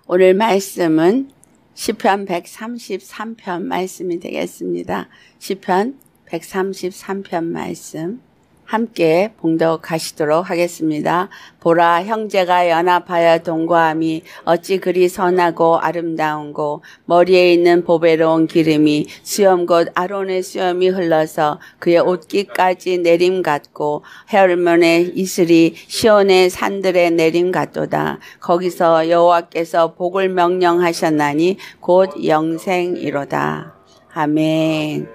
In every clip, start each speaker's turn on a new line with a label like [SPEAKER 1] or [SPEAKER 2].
[SPEAKER 1] 오늘 말씀은 시편 133편 말씀이 되겠습니다. 시편 133편 말씀 함께 봉독하시도록 하겠습니다. 보라, 형제가 연합하여 동거함이 어찌 그리 선하고 아름다운고, 머리에 있는 보배로운 기름이 수염 곧 아론의 수염이 흘러서 그의 옷깃까지 내림 같고, 헤르몬의 이슬이 시온의 산들의 내림 같도다. 거기서 여호와께서 복을 명령하셨나니 곧 영생이로다. 아멘.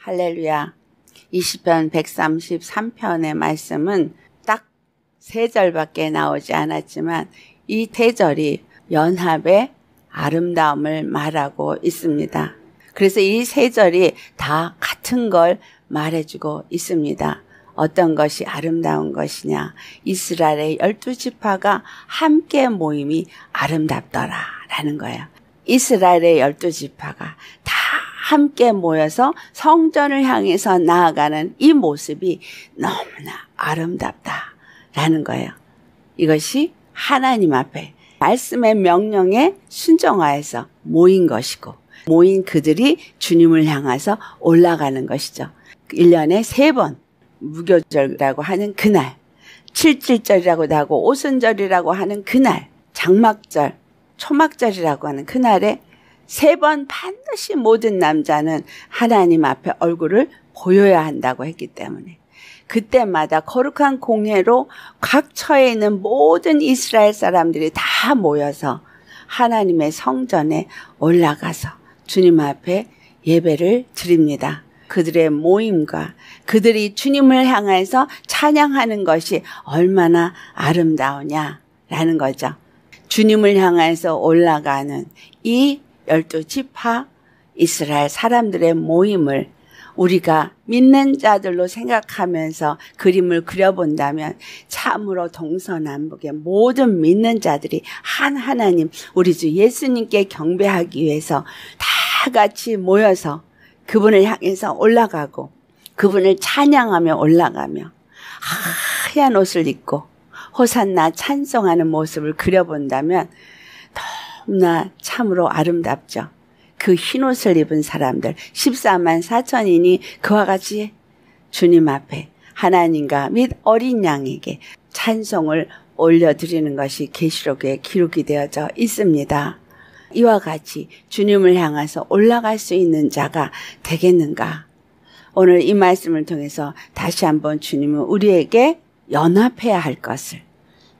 [SPEAKER 1] 할렐루야. 이 시편 133편의 말씀은 딱 3절밖에 나오지 않았지만 이 3절이 연합의 아름다움을 말하고 있습니다. 그래서 이 3절이 다 같은 걸 말해주고 있습니다. 어떤 것이 아름다운 것이냐? 이스라엘의 12지파가 함께 모임이 아름답더라라는 거예요. 이스라엘의 12지파가 다 함께 모여서 성전을 향해서 나아가는 이 모습이 너무나 아름답다라는 거예요. 이것이 하나님 앞에 말씀의 명령에 순종하여서 모인 것이고, 모인 그들이 주님을 향해서 올라가는 것이죠. 1년에 3번 무교절이라고 하는 그날, 칠칠절이라고도 하고 오순절이라고 하는 그날, 장막절, 초막절이라고 하는 그날에 3번 반드시 모든 남자는 하나님 앞에 얼굴을 보여야 한다고 했기 때문에 그때마다 거룩한 공회로 각 처에 있는 모든 이스라엘 사람들이 다 모여서 하나님의 성전에 올라가서 주님 앞에 예배를 드립니다. 그들의 모임과 그들이 주님을 향해서 찬양하는 것이 얼마나 아름다우냐라는 거죠. 주님을 향해서 올라가는 이 12지파 이스라엘 사람들의 모임을 우리가 믿는 자들로 생각하면서 그림을 그려본다면 참으로 동서남북의 모든 믿는 자들이 한 하나님, 우리 주 예수님께 경배하기 위해서 다 같이 모여서 그분을 향해서 올라가고 그분을 찬양하며 올라가며 하얀 옷을 입고 호산나 찬송하는 모습을 그려본다면 너무나 참으로 아름답죠. 그 흰옷을 입은 사람들 14만 4천인이 그와 같이 주님 앞에 하나님과 및 어린 양에게 찬송을 올려드리는 것이 계시록에 기록이 되어져 있습니다. 이와 같이 주님을 향해서 올라갈 수 있는 자가 되겠는가? 오늘 이 말씀을 통해서 다시 한번 주님은 우리에게 연합해야 할 것을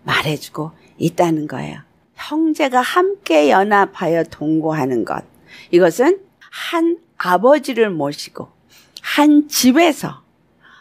[SPEAKER 1] 말해주고 있다는 거예요. 형제가 함께 연합하여 동거하는 것. 이것은 한 아버지를 모시고 한 집에서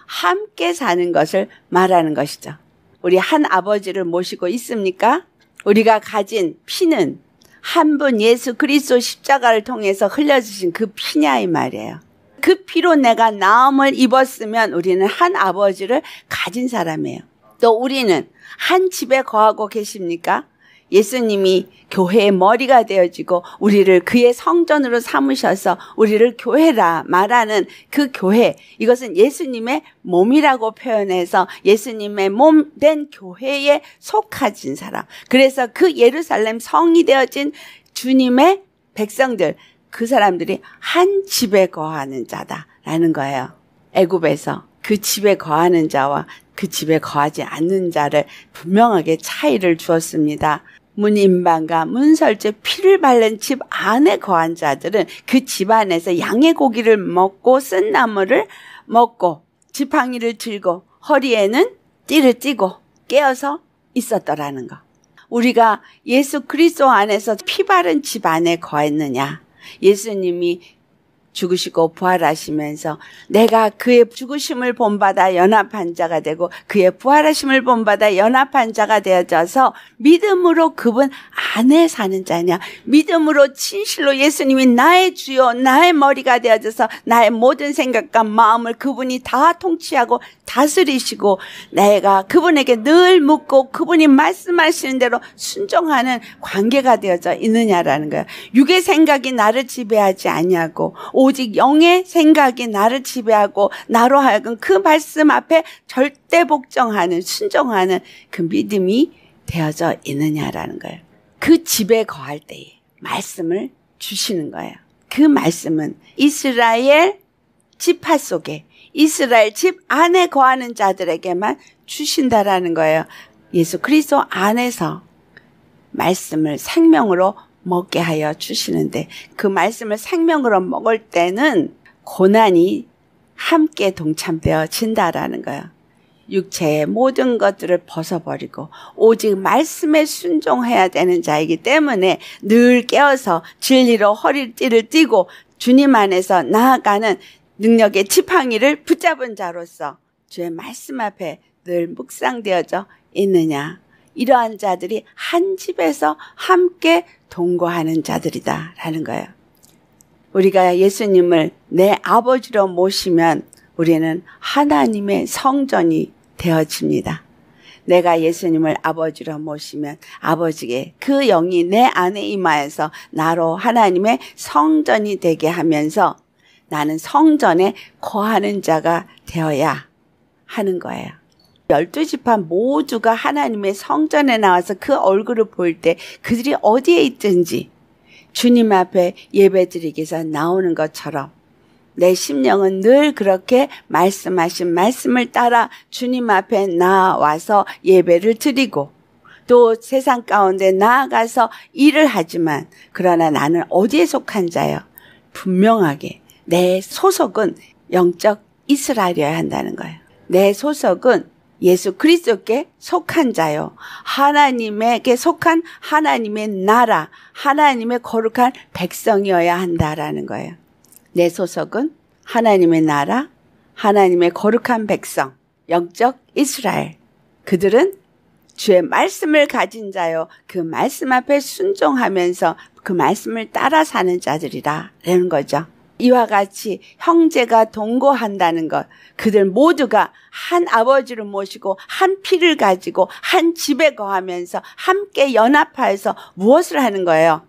[SPEAKER 1] 함께 사는 것을 말하는 것이죠. 우리 한 아버지를 모시고 있습니까? 우리가 가진 피는 한 분 예수 그리스도 십자가를 통해서 흘려주신 그 피냐 이 말이에요. 그 피로 내가 나음을 입었으면 우리는 한 아버지를 가진 사람이에요. 또 우리는 한 집에 거하고 계십니까? 예수님이 교회의 머리가 되어지고 우리를 그의 성전으로 삼으셔서 우리를 교회라 말하는 그 교회, 이것은 예수님의 몸이라고 표현해서 예수님의 몸 된 교회에 속하진 사람. 그래서 그 예루살렘 성이 되어진 주님의 백성들, 그 사람들이 한 집에 거하는 자다라는 거예요. 애굽에서 그 집에 거하는 자와 그 집에 거하지 않는 자를 분명하게 차이를 주었습니다. 문인방과 문설주 피를 바른 집 안에 거한 자들은 그 집 안에서 양의 고기를 먹고 쓴나물을 먹고 지팡이를 들고 허리에는 띠를 띠고 깨어서 있었더라는 거. 우리가 예수 그리스도 안에서 피 바른 집 안에 거했느냐? 예수님이 죽으시고 부활하시면서 내가 그의 죽으심을 본받아 연합한 자가 되고 그의 부활하심을 본받아 연합한 자가 되어져서 믿음으로 그분 안에 사는 자냐, 믿음으로 진실로 예수님이 나의 주요 나의 머리가 되어져서 나의 모든 생각과 마음을 그분이 다 통치하고 다스리시고 내가 그분에게 늘 묻고 그분이 말씀하시는 대로 순종하는 관계가 되어져 있느냐라는 거예요. 육의 생각이 나를 지배하지 아니하고 오직 영의 생각이 나를 지배하고 나로 하여금 그 말씀 앞에 절대 복종하는 순종하는 그 믿음이 되어져 있느냐라는 거예요. 그 집에 거할 때에 말씀을 주시는 거예요. 그 말씀은 이스라엘 지파 속에 이스라엘 집 안에 거하는 자들에게만 주신다라는 거예요. 예수 그리스도 안에서 말씀을 생명으로 먹게 하여 주시는데 그 말씀을 생명으로 먹을 때는 고난이 함께 동참되어진다라는 거예요. 육체의 모든 것들을 벗어버리고 오직 말씀에 순종해야 되는 자이기 때문에 늘 깨어서 진리로 허리띠를 띠고 주님 안에서 나아가는 능력의 지팡이를 붙잡은 자로서 주의 말씀 앞에 늘 묵상되어져 있느냐. 이러한 자들이 한 집에서 함께 동거하는 자들이다 라는 거예요. 우리가 예수님을 내 아버지로 모시면 우리는 하나님의 성전이 되어집니다. 내가 예수님을 아버지로 모시면 아버지의 그 영이 내 안에 임하여서 나로 하나님의 성전이 되게 하면서 나는 성전에 거하는 자가 되어야 하는 거예요. 12지파 모두가 하나님의 성전에 나와서 그 얼굴을 볼 때 그들이 어디에 있든지 주님 앞에 예배드리기 위해서 나오는 것처럼 내 심령은 늘 그렇게 말씀하신 말씀을 따라 주님 앞에 나와서 예배를 드리고 또 세상 가운데 나아가서 일을 하지만 그러나 나는 어디에 속한 자요? 분명하게 내 소속은 영적 이스라엘이어야 한다는 거예요. 내 소속은 예수 그리스도께 속한 자요. 하나님에게 속한 하나님의 나라, 하나님의 거룩한 백성이어야 한다라는 거예요. 내 소속은 하나님의 나라, 하나님의 거룩한 백성, 영적 이스라엘. 그들은 주의 말씀을 가진 자요. 그 말씀 앞에 순종하면서 그 말씀을 따라 사는 자들이라는 거죠. 이와 같이 형제가 동거한다는 것, 그들 모두가 한 아버지를 모시고 한 피를 가지고 한 집에 거하면서 함께 연합하여서 무엇을 하는 거예요?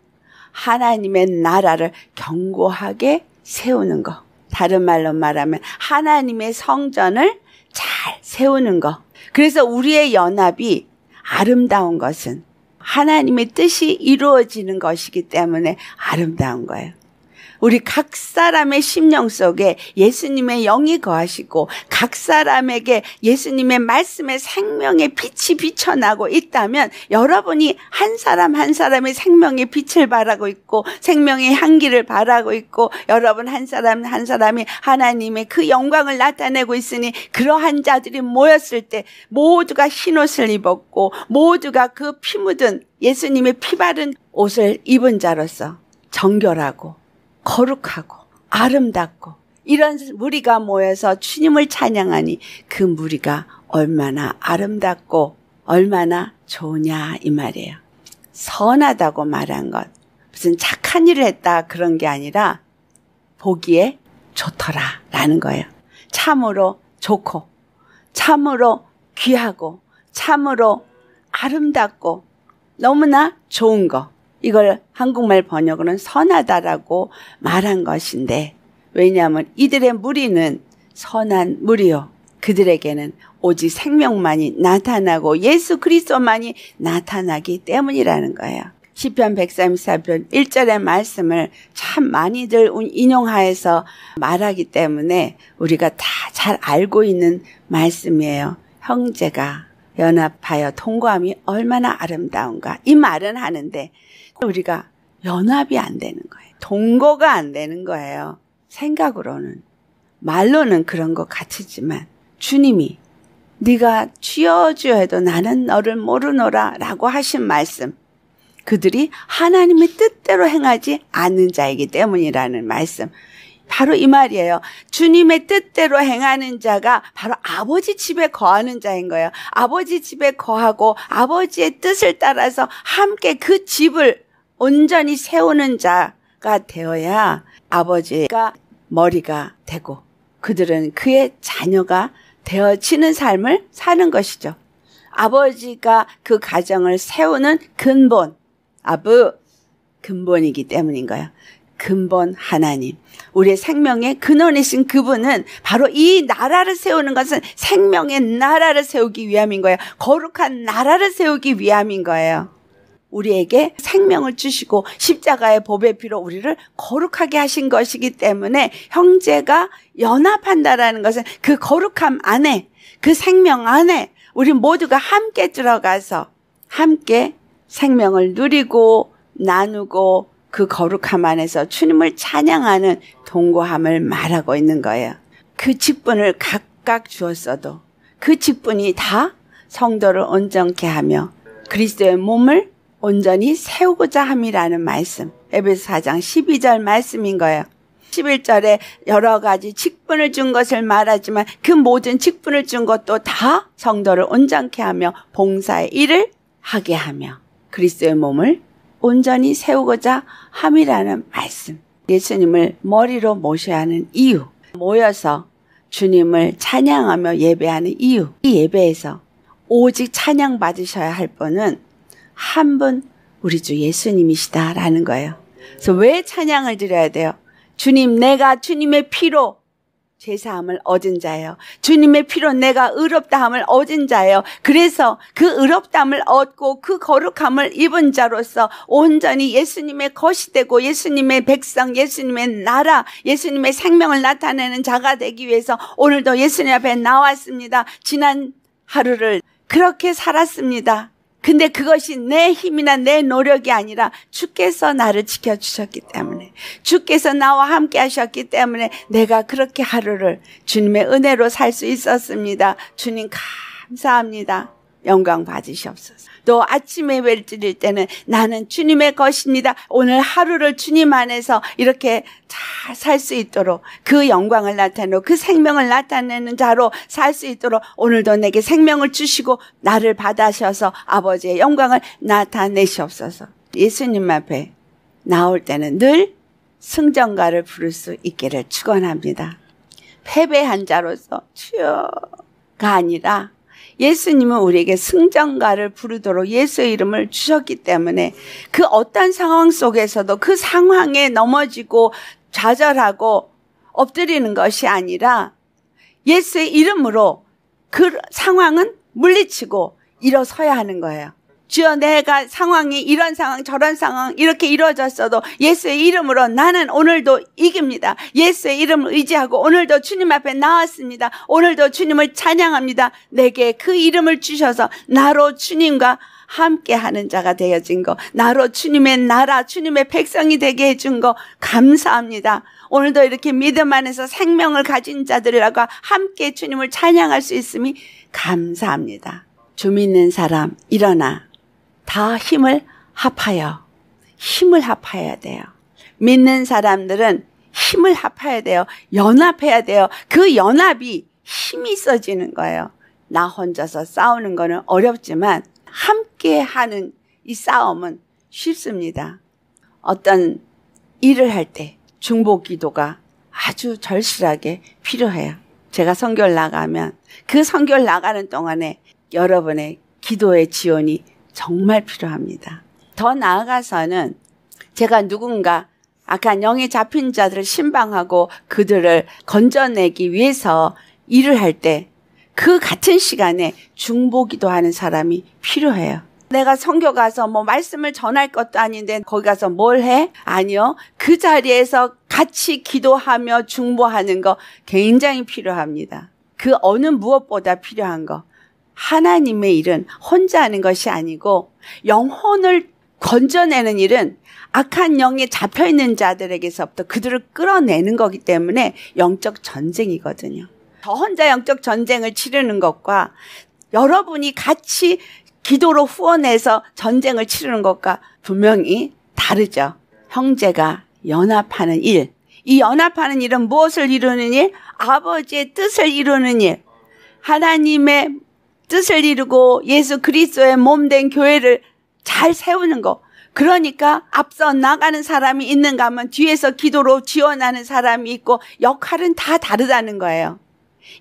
[SPEAKER 1] 하나님의 나라를 견고하게 세우는 것. 다른 말로 말하면 하나님의 성전을 잘 세우는 것. 그래서 우리의 연합이 아름다운 것은 하나님의 뜻이 이루어지는 것이기 때문에 아름다운 거예요. 우리 각 사람의 심령 속에 예수님의 영이 거하시고 각 사람에게 예수님의 말씀의 생명의 빛이 비춰나고 있다면 여러분이 한 사람 한 사람의 생명의 빛을 발하고 있고 생명의 향기를 발하고 있고 여러분 한 사람 한 사람이 하나님의 그 영광을 나타내고 있으니 그러한 자들이 모였을 때 모두가 흰옷을 입었고 모두가 그 피 묻은 예수님의 피 바른 옷을 입은 자로서 정결하고 거룩하고 아름답고 이런 무리가 모여서 주님을 찬양하니 그 무리가 얼마나 아름답고 얼마나 좋으냐 이 말이에요. 선하다고 말한 것 무슨 착한 일을 했다 그런 게 아니라 보기에 좋더라 라는 거예요. 참으로 좋고 참으로 귀하고 참으로 아름답고 너무나 좋은 거. 이걸 한국말 번역으로는 선하다라고 말한 것인데 왜냐하면 이들의 무리는 선한 무리요. 그들에게는 오직 생명만이 나타나고 예수 그리스도만이 나타나기 때문이라는 거예요. 시편 134편 1절의 말씀을 참 많이들 인용하여서 말하기 때문에 우리가 다 잘 알고 있는 말씀이에요. 형제가 연합하여 통과함이 얼마나 아름다운가. 이 말은 하는데 우리가 연합이 안 되는 거예요. 동거가 안 되는 거예요. 생각으로는. 말로는 그런 것 같지만 주님이 네가 쥐어주어 해도 나는 너를 모르노라 라고 하신 말씀. 그들이 하나님의 뜻대로 행하지 않는 자이기 때문이라는 말씀. 바로 이 말이에요. 주님의 뜻대로 행하는 자가 바로 아버지 집에 거하는 자인 거예요. 아버지 집에 거하고 아버지의 뜻을 따라서 함께 그 집을 온전히 세우는 자가 되어야 아버지가 머리가 되고 그들은 그의 자녀가 되어지는 삶을 사는 것이죠. 아버지가 그 가정을 세우는 근본, 근본이기 때문인 거예요. 근본 하나님. 우리의 생명의 근원이신 그분은 바로 이 나라를 세우는 것은 생명의 나라를 세우기 위함인 거예요. 거룩한 나라를 세우기 위함인 거예요. 우리에게 생명을 주시고 십자가의 보배 피로 우리를 거룩하게 하신 것이기 때문에 형제가 연합한다라는 것은 그 거룩함 안에, 그 생명 안에 우리 모두가 함께 들어가서 함께 생명을 누리고 나누고 그 거룩함 안에서 주님을 찬양하는 동거함을 말하고 있는 거예요. 그 직분을 각각 주었어도 그 직분이 다 성도를 온전케 하며 그리스도의 몸을 온전히 세우고자 함이라는 말씀. 에베소 4장 12절 말씀인 거예요. 11절에 여러 가지 직분을 준 것을 말하지만 그 모든 직분을 준 것도 다 성도를 온전케 하며 봉사의 일을 하게 하며 그리스도의 몸을 온전히 세우고자 함이라는 말씀. 예수님을 머리로 모셔야 하는 이유, 모여서 주님을 찬양하며 예배하는 이유, 이 예배에서 오직 찬양 받으셔야 할 분은 한 분 우리 주 예수님이시다라는 거예요. 그래서 왜 찬양을 드려야 돼요? 주님, 내가 주님의 피로 죄사함을 얻은 자예요. 주님의 피로 내가 의롭다함을 얻은 자예요. 그래서 그 의롭다함을 얻고 그 거룩함을 입은 자로서 온전히 예수님의 것이 되고 예수님의 백성, 예수님의 나라, 예수님의 생명을 나타내는 자가 되기 위해서 오늘도 예수님 앞에 나왔습니다. 지난 하루를 그렇게 살았습니다. 근데 그것이 내 힘이나 내 노력이 아니라 주께서 나를 지켜주셨기 때문에, 주께서 나와 함께 하셨기 때문에 내가 그렇게 하루를 주님의 은혜로 살 수 있었습니다. 주님 감사합니다. 영광 받으시옵소서. 또 아침 예배를 드릴 때는 나는 주님의 것입니다. 오늘 하루를 주님 안에서 이렇게 잘 살 수 있도록 그 영광을 나타내고 그 생명을 나타내는 자로 살 수 있도록 오늘도 내게 생명을 주시고 나를 받으셔서 아버지의 영광을 나타내시옵소서. 예수님 앞에 나올 때는 늘 승전가를 부를 수 있기를 축원합니다. 패배한 자로서 주여가 아니라 예수님은 우리에게 승전가를 부르도록 예수의 이름을 주셨기 때문에 그 어떤 상황 속에서도 그 상황에 넘어지고 좌절하고 엎드리는 것이 아니라 예수의 이름으로 그 상황은 물리치고 일어서야 하는 거예요. 주여, 내가 상황이 이런 상황 저런 상황 이렇게 이루어졌어도 예수의 이름으로 나는 오늘도 이깁니다. 예수의 이름을 의지하고 오늘도 주님 앞에 나왔습니다. 오늘도 주님을 찬양합니다. 내게 그 이름을 주셔서 나로 주님과 함께하는 자가 되어진 거, 나로 주님의 나라 주님의 백성이 되게 해준 거 감사합니다. 오늘도 이렇게 믿음 안에서 생명을 가진 자들과 함께 주님을 찬양할 수 있음이 감사합니다. 주 믿는 사람 일어나 다 힘을 합하여 돼요. 믿는 사람들은 힘을 합해야 돼요. 연합해야 돼요. 그 연합이 힘이 있어지는 거예요. 나 혼자서 싸우는 거는 어렵지만 함께 하는 이 싸움은 쉽습니다. 어떤 일을 할 때 중보 기도가 아주 절실하게 필요해요. 제가 선교를 나가면 그 선교를 나가는 동안에 여러분의 기도의 지원이 정말 필요합니다. 더 나아가서는 제가 누군가 악한 영에 잡힌 자들을 신방하고 그들을 건져내기 위해서 일을 할 때 그 같은 시간에 중보기도 하는 사람이 필요해요. 내가 선교 가서 뭐 말씀을 전할 것도 아닌데 거기 가서 뭘 해? 아니요. 그 자리에서 같이 기도하며 중보하는 거 굉장히 필요합니다. 그 어느 무엇보다 필요한 거. 하나님의 일은 혼자 하는 것이 아니고 영혼을 건져내는 일은 악한 영에 잡혀있는 자들에게서부터 그들을 끌어내는 거기 때문에 영적 전쟁이거든요. 저 혼자 영적 전쟁을 치르는 것과 여러분이 같이 기도로 후원해서 전쟁을 치르는 것과 분명히 다르죠. 형제가 연합하는 일. 이 연합하는 일은 무엇을 이루는 일? 아버지의 뜻을 이루는 일. 하나님의 뜻을 이루고 예수 그리스도의 몸된 교회를 잘 세우는 거. 그러니까 앞서 나가는 사람이 있는가 하면 뒤에서 기도로 지원하는 사람이 있고 역할은 다 다르다는 거예요.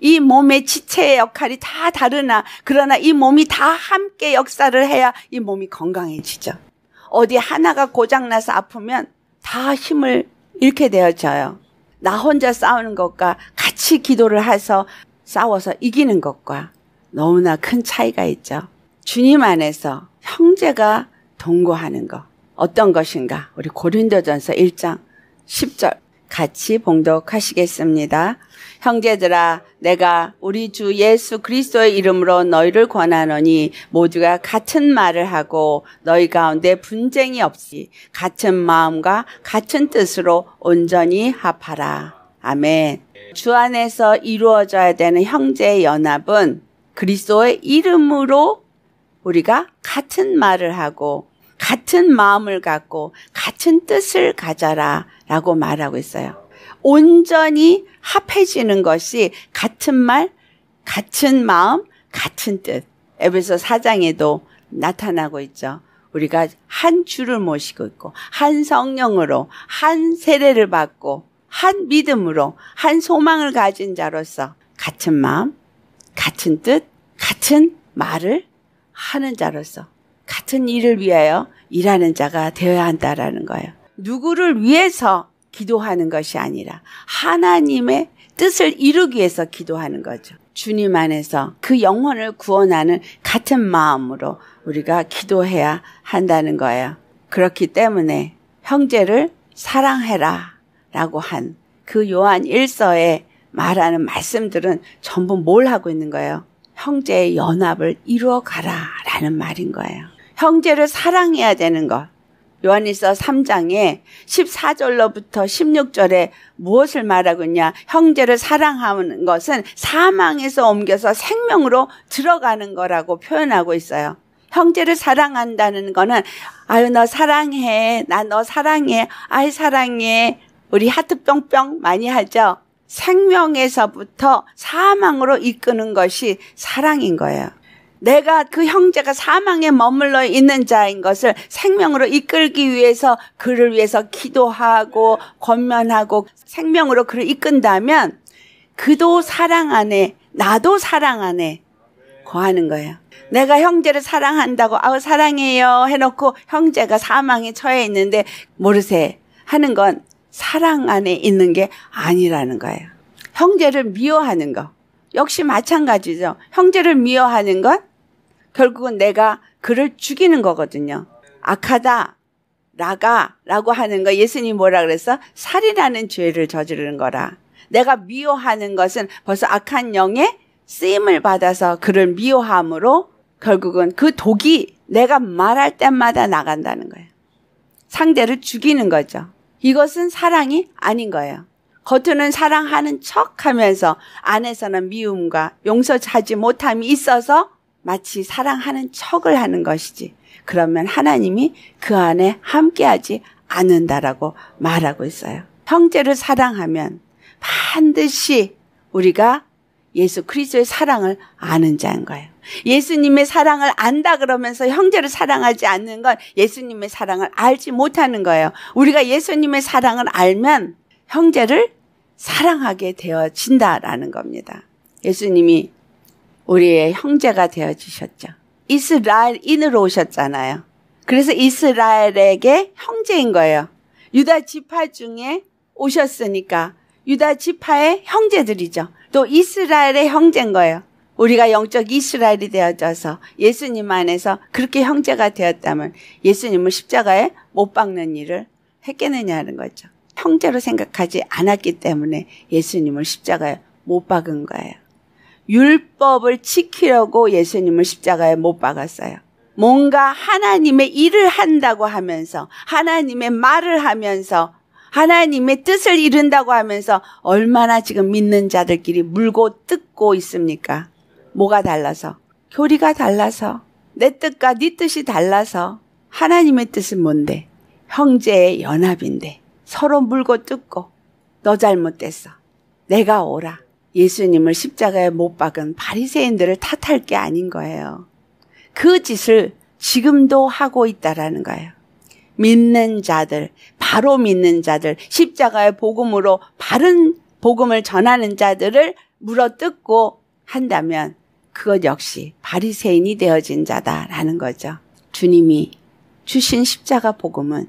[SPEAKER 1] 이 몸의 지체의 역할이 다 다르나 그러나 이 몸이 다 함께 역사를 해야 이 몸이 건강해지죠. 어디 하나가 고장나서 아프면 다 힘을 잃게 되어져요. 나 혼자 싸우는 것과 같이 기도를 해서 싸워서 이기는 것과 너무나 큰 차이가 있죠. 주님 안에서 형제가 동거하는 것. 어떤 것인가? 우리 고린도전서 1장 10절 같이 봉독하시겠습니다. 형제들아, 내가 우리 주 예수 그리스도의 이름으로 너희를 권하노니 모두가 같은 말을 하고 너희 가운데 분쟁이 없이 같은 마음과 같은 뜻으로 온전히 합하라. 아멘. 주 안에서 이루어져야 되는 형제의 연합은 그리스도의 이름으로 우리가 같은 말을 하고 같은 마음을 갖고 같은 뜻을 가져라 라고 말하고 있어요. 온전히 합해지는 것이 같은 말, 같은 마음, 같은 뜻. 에베소 4장에도 나타나고 있죠. 우리가 한 주를 모시고 있고 한 성령으로 한 세례를 받고 한 믿음으로 한 소망을 가진 자로서 같은 마음, 같은 뜻, 같은 말을 하는 자로서 같은 일을 위하여 일하는 자가 되어야 한다라는 거예요. 누구를 위해서 기도하는 것이 아니라 하나님의 뜻을 이루기 위해서 기도하는 거죠. 주님 안에서 그 영혼을 구원하는 같은 마음으로 우리가 기도해야 한다는 거예요. 그렇기 때문에 형제를 사랑해라 라고 한 그 요한 1서에 말하는 말씀들은 전부 뭘 하고 있는 거예요? 형제의 연합을 이루어 가라 라는 말인 거예요. 형제를 사랑해야 되는 것. 요한일서 3장에 14절로부터 16절에 무엇을 말하고 있냐? 형제를 사랑하는 것은 사망에서 옮겨서 생명으로 들어가는 거라고 표현하고 있어요. 형제를 사랑한다는 거는 아유 너 사랑해, 나 너 사랑해, 아이 사랑해. 우리 하트 뿅뿅 많이 하죠. 생명에서부터 사망으로 이끄는 것이 사랑인 거예요. 내가 그 형제가 사망에 머물러 있는 자인 것을 생명으로 이끌기 위해서 그를 위해서 기도하고 권면하고 생명으로 그를 이끈다면 그도 사랑 안에 나도 사랑 안에 거하는 거예요. 내가 형제를 사랑한다고 아우 사랑해요 해놓고 형제가 사망에 처해 있는데 모르세 하는 건 사랑 안에 있는 게 아니라는 거예요. 형제를 미워하는 거 역시 마찬가지죠. 형제를 미워하는 건 결국은 내가 그를 죽이는 거거든요. 악하다, 라고 하는 거 예수님이 뭐라 그랬어? 살인하는 죄를 저지르는 거라. 내가 미워하는 것은 벌써 악한 영의 쓰임을 받아서 그를 미워함으로 결국은 그 독이 내가 말할 때마다 나간다는 거예요. 상대를 죽이는 거죠. 이것은 사랑이 아닌 거예요. 겉으로는 사랑하는 척하면서 안에서는 미움과 용서하지 못함이 있어서 마치 사랑하는 척을 하는 것이지. 그러면 하나님이 그 안에 함께하지 않는다라고 말하고 있어요. 형제를 사랑하면 반드시 우리가 예수 그리스도의 사랑을 아는 자인 거예요. 예수님의 사랑을 안다 그러면서 형제를 사랑하지 않는 건 예수님의 사랑을 알지 못하는 거예요. 우리가 예수님의 사랑을 알면 형제를 사랑하게 되어진다라는 겁니다. 예수님이 우리의 형제가 되어주셨죠. 이스라엘인으로 오셨잖아요. 그래서 이스라엘에게 형제인 거예요. 유다 지파 중에 오셨으니까 유다 지파의 형제들이죠. 또 이스라엘의 형제인 거예요. 우리가 영적 이스라엘이 되어져서 예수님 안에서 그렇게 형제가 되었다면 예수님을 십자가에 못 박는 일을 했겠느냐는 거죠. 형제로 생각하지 않았기 때문에 예수님을 십자가에 못 박은 거예요. 율법을 지키려고 예수님을 십자가에 못 박았어요. 뭔가 하나님의 일을 한다고 하면서 하나님의 말을 하면서 하나님의 뜻을 이룬다고 하면서 얼마나 지금 믿는 자들끼리 물고 뜯고 있습니까? 뭐가 달라서? 교리가 달라서. 내 뜻과 네 뜻이 달라서. 하나님의 뜻은 뭔데? 형제의 연합인데 서로 물고 뜯고 너 잘못됐어. 내가 오라. 예수님을 십자가에 못 박은 바리새인들을 탓할 게 아닌 거예요. 그 짓을 지금도 하고 있다라는 거예요. 믿는 자들, 바로 믿는 자들, 십자가의 복음으로 바른 복음을 전하는 자들을 물어뜯고 한다면 그것 역시 바리새인이 되어진 자다라는 거죠. 주님이 주신 십자가 복음은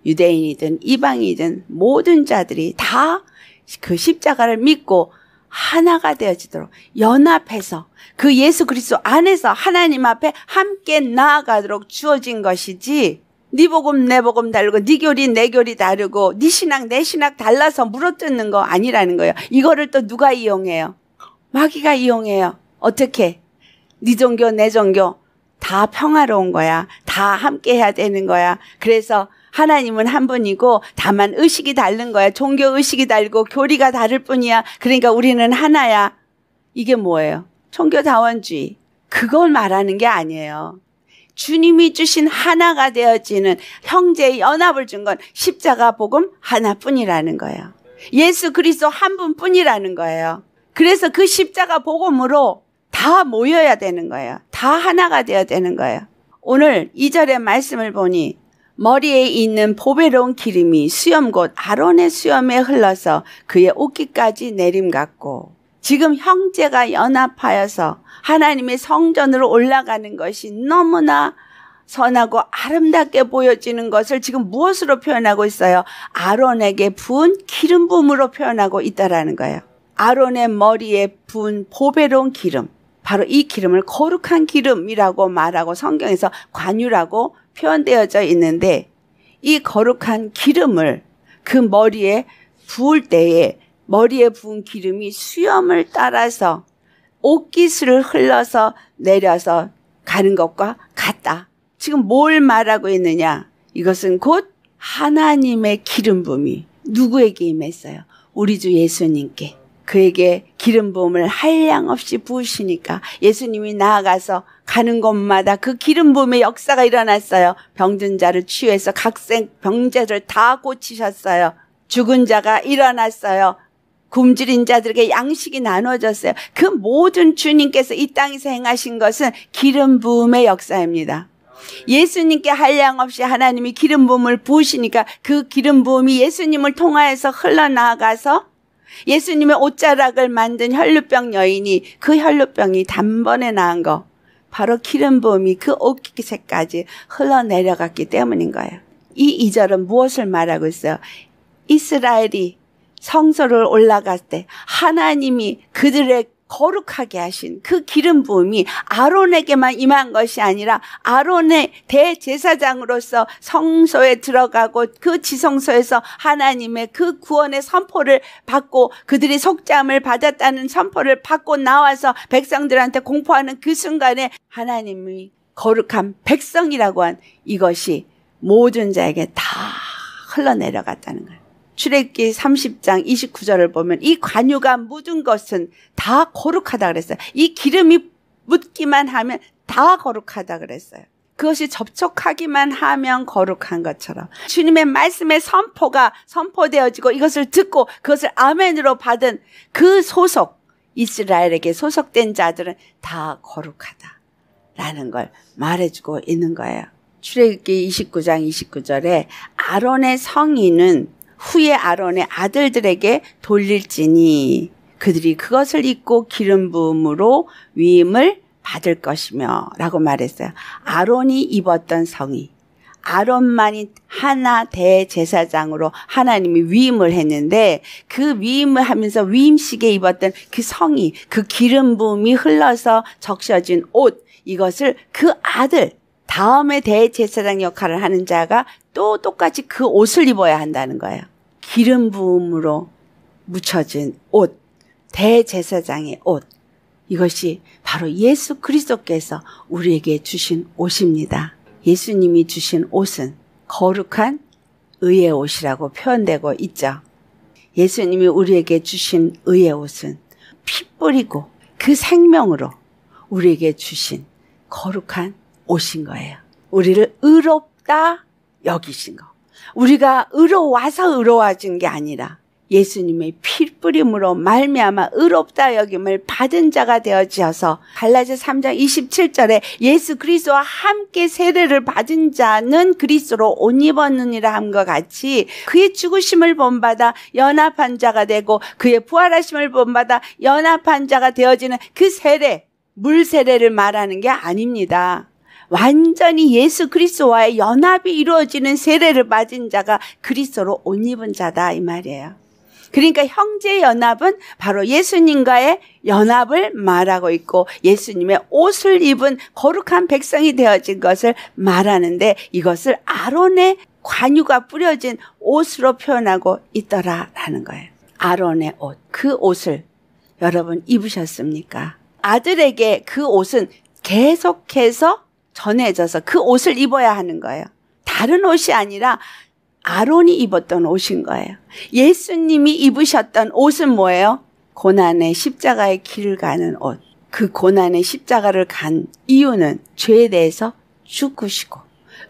[SPEAKER 1] 유대인이든 이방이든 모든 자들이 다 그 십자가를 믿고 하나가 되어지도록 연합해서 그 예수 그리스도 안에서 하나님 앞에 함께 나아가도록 주어진 것이지, 네 복음 내 복음 다르고 네 교리 내 교리 다르고 네 신학 내 신학 달라서 물어뜯는 거 아니라는 거예요. 이거를 또 누가 이용해요? 마귀가 이용해요. 어떻게? 네 종교 내 종교 다 평화로운 거야. 다 함께 해야 되는 거야. 그래서 하나님은 한 분이고 다만 의식이 다른 거야. 종교 의식이 다르고 교리가 다를 뿐이야. 그러니까 우리는 하나야. 이게 뭐예요? 종교다원주의. 그걸 말하는 게 아니에요. 주님이 주신 하나가 되어지는 형제의 연합을 준 건 십자가 복음 하나뿐이라는 거예요. 예수 그리스도 한 분뿐이라는 거예요. 그래서 그 십자가 복음으로 다 모여야 되는 거예요. 다 하나가 되어야 되는 거예요. 오늘 2절의 말씀을 보니 머리에 있는 보배로운 기름이 수염 곧 아론의 수염에 흘러서 그의 옷깃까지 내림같고, 지금 형제가 연합하여서 하나님의 성전으로 올라가는 것이 너무나 선하고 아름답게 보여지는 것을 지금 무엇으로 표현하고 있어요? 아론에게 부은 기름 부음으로 표현하고 있다라는 거예요. 아론의 머리에 부은 보배로운 기름, 바로 이 기름을 거룩한 기름이라고 말하고 성경에서 관유라고 표현되어져 있는데, 이 거룩한 기름을 그 머리에 부을 때에 머리에 부은 기름이 수염을 따라서 옷깃을 흘러서 내려서 가는 것과 같다. 지금 뭘 말하고 있느냐? 이것은 곧 하나님의 기름 부음이 누구에게 임했어요? 우리 주 예수님께. 그에게 기름 부음을 한량없이 부으시니까 예수님이 나아가서 가는 곳마다 그 기름 부음의 역사가 일어났어요. 병든 자를 치유해서 각생 병자를 다 고치셨어요. 죽은 자가 일어났어요. 굶주린 자들에게 양식이 나눠졌어요. 그 모든 주님께서 이 땅에서 행하신 것은 기름 부음의 역사입니다. 예수님께 한량없이 하나님이 기름 부음을 부으시니까 그 기름 부음이 예수님을 통하여서 흘러나가서 예수님의 옷자락을 만든 혈루병 여인이 그 혈루병이 단번에 나은 거, 바로 기름 부음이 그 옷깃에까지 흘러내려갔기 때문인 거예요. 이 2절은 무엇을 말하고 있어요? 이스라엘이 성소를 올라갈 때 하나님이 그들의 거룩하게 하신 그 기름 부음이 아론에게만 임한 것이 아니라 아론의 대제사장으로서 성소에 들어가고 그 지성소에서 하나님의 그 구원의 선포를 받고 그들이 속죄함을 받았다는 선포를 받고 나와서 백성들한테 공포하는 그 순간에 하나님이 거룩한 백성이라고 한 이것이 모든 자에게 다 흘러내려갔다는 거예요. 출애굽기 30장 29절을 보면 이 관유가 묻은 것은 다 거룩하다 그랬어요. 이 기름이 묻기만 하면 다 거룩하다 그랬어요. 그것이 접촉하기만 하면 거룩한 것처럼 주님의 말씀의 선포가 선포되어지고 이것을 듣고 그것을 아멘으로 받은 그 소속, 이스라엘에게 소속된 자들은 다 거룩하다라는 걸 말해주고 있는 거예요. 출애굽기 29장 29절에 아론의 성인은 후에 아론의 아들들에게 돌릴지니 그들이 그것을 입고 기름 부음으로 위임을 받을 것이며 라고 말했어요. 아론이 입었던 성이, 아론만이 하나 대제사장으로 하나님이 위임을 했는데 그 위임을 하면서 위임식에 입었던 그 성이, 그 기름 부음이 흘러서 적셔진 옷, 이것을 그 아들, 다음에 대제사장 역할을 하는 자가 또 똑같이 그 옷을 입어야 한다는 거예요. 기름 부음으로 묻혀진 옷, 대제사장의 옷, 이것이 바로 예수 그리스도께서 우리에게 주신 옷입니다. 예수님이 주신 옷은 거룩한 의의 옷이라고 표현되고 있죠. 예수님이 우리에게 주신 의의 옷은 피 뿌리고 그 생명으로 우리에게 주신 거룩한 옷인 거예요. 우리를 의롭다 여기신 거. 우리가 의로워서 의로워진 게 아니라 예수님의 피 뿌림으로 말미암아 의롭다 여김을 받은 자가 되어지어서 갈라디아 3장 27절에 예수 그리스도와 함께 세례를 받은 자는 그리스도로 옷 입었느니라 함과 같이 그의 죽으심을 본받아 연합한 자가 되고 그의 부활하심을 본받아 연합한 자가 되어지는 그 세례, 물 세례를 말하는 게 아닙니다. 완전히 예수 그리스도와의 연합이 이루어지는 세례를 받은 자가 그리스도로 옷 입은 자다 이 말이에요. 그러니까 형제 연합은 바로 예수님과의 연합을 말하고 있고 예수님의 옷을 입은 거룩한 백성이 되어진 것을 말하는데 이것을 아론의 관유가 뿌려진 옷으로 표현하고 있더라라는 거예요. 아론의 옷, 그 옷을 여러분 입으셨습니까? 아들에게 그 옷은 계속해서 전해져서 그 옷을 입어야 하는 거예요. 다른 옷이 아니라 아론이 입었던 옷인 거예요. 예수님이 입으셨던 옷은 뭐예요? 고난의 십자가의 길을 가는 옷. 그 고난의 십자가를 간 이유는 죄에 대해서 죽으시고